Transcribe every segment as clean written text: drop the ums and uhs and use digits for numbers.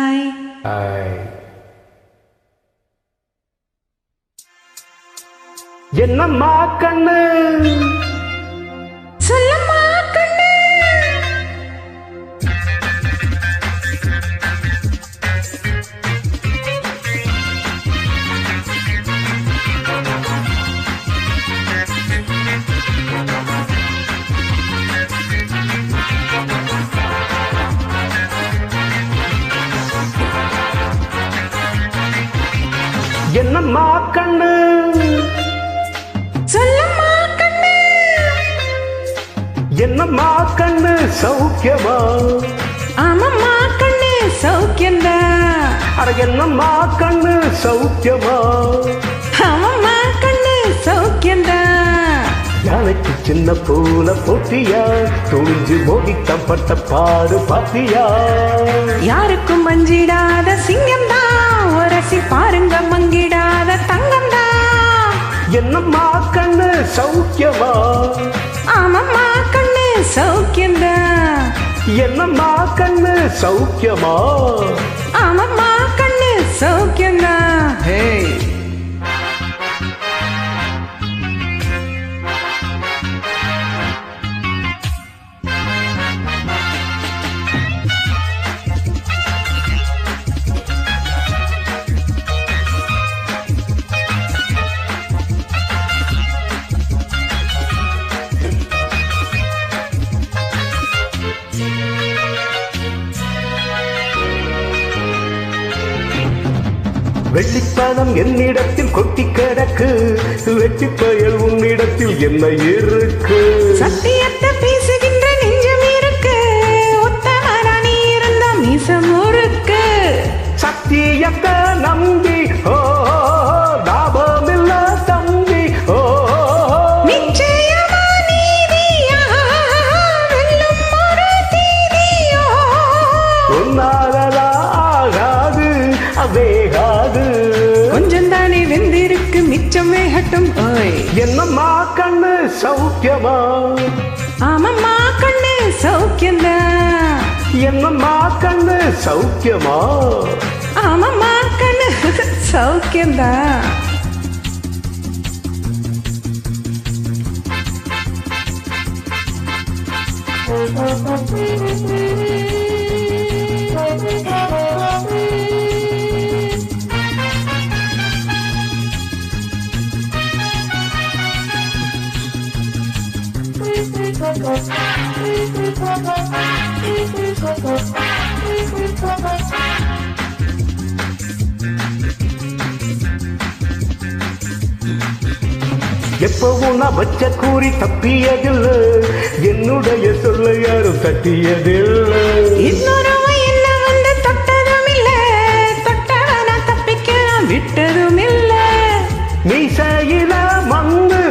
Hi. என்னம்மா கண்ணு சொல்லம்மா கண்ணு. என்னம்மா கண்ணு சொல்லம்மா கண்ணு. என்னம்மா கண்ணு சௌக்கியமா? ஆமாம்மா கண்ணு சௌக்கியந்தா. அட என்னம்மா கண்ணு சௌக்கியமா? ஆமாம்மா கண்ணு சௌக்கியந்தா. யானைக்கு சின்ன பூல போட்டியா, துணிஞ்சு மோகிக்கப்பட்ட பாடு பாத்தியா? யாருக்கும் மஞ்சிடாத சிங்கம்தா, உரசி பாருங்க மங்கிடாத தங்கம்தா. என்னம்மா கண்ணு சௌக்கியமா? ஆமாம்மா கண்ணு சௌக்கியந்தா. என்னம்மா கண்ணு சௌக்கியமா? ஆமாம்மா கண்ணு சௌக்கியந்தா. ஹே வெள்ளிப்பணம் என்னிடத்தில் கொட்டி கிடக்கு, வெட்டி பயல் உன்னிடத்தில் என்ன இருக்கு? சத்தியத்தை பேசுகின்ற நெஞ்சம் இருக்கு, உத்தமனா நீ இருந்த மீசம் இருக்கு. சத்தியத்தை நம்பி லாபமில்ல தம்பி. நிச்சயமா நீதியா வெல்லும் ஒரு தீதியோ. உன்னாலதா ஆகாது வேகாது, கொஞ்சம் தானே வெந்திருக்கு மிச்சம் வேகட்டும். ஓய் என்னம்மா கண்ணு சௌக்கியமா? ஆமாம்மா கண்ணு சௌக்கியந்தா. என்னம்மா கண்ணு சௌக்கியமா? ஆமாம்மா கண்ணு சௌக்கியந்தா. எப்பவும் நான் வச்ச கூறி தப்பியதில்லை, என்னுடைய சொல்ல யாரும் தட்டியதில்லை. இன்னொருவன் என்ன வந்து தொட்டதும் இல்ல, தொட்டவன தப்பிக்க விட்டதும் இல்ல. மீசையில மண்ணு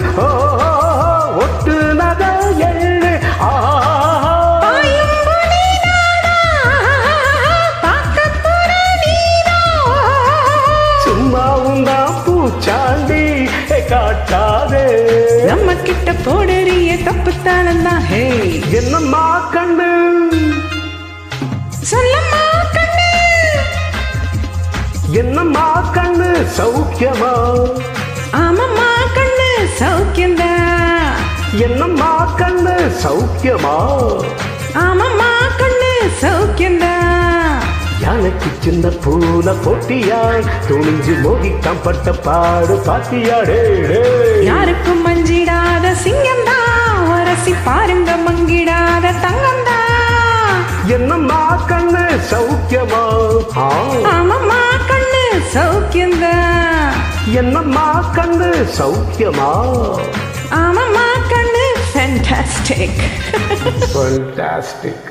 ஒட்டு நக எள்ளு சும்மா உண்டா பூச்சாண்டி காட்டாதே. நம்ம கிட்ட போடறிய தப்பு தானந்தான். ஹே என்னம்மா கண்ணு சொல்லம்மா கண்ணு. என்னம்மா கண்ணு சௌக்கியமா? ஆமாம்மா கண்ணு சௌக்கியந்தா. என்னம்மா கண்ணு சௌக்கியமா? ஆமாம்மா கண்ணு சௌக்கியந்தா. யானைக்கு சின்ன பூல போட்டியாய், துணிஞ்சு மோகிக்கப்பட்ட பாடு பாத்தியாடே. யாருக்கும் மஞ்சிடாத சிங்கம்தா, உரசி பாருங்க மங்கிடாத தங்கம்தா. என்னம்மா கண்ணு சௌக்கியமா? ஆமாம்மா கண்ணு சௌக்கியந்தா. என்னம்மா கண்ணு சௌக்கியமா? ஆமாம்மா கண்ணு ஃபேண்டாஸ்டிக். ஃபேண்டாஸ்டிக்.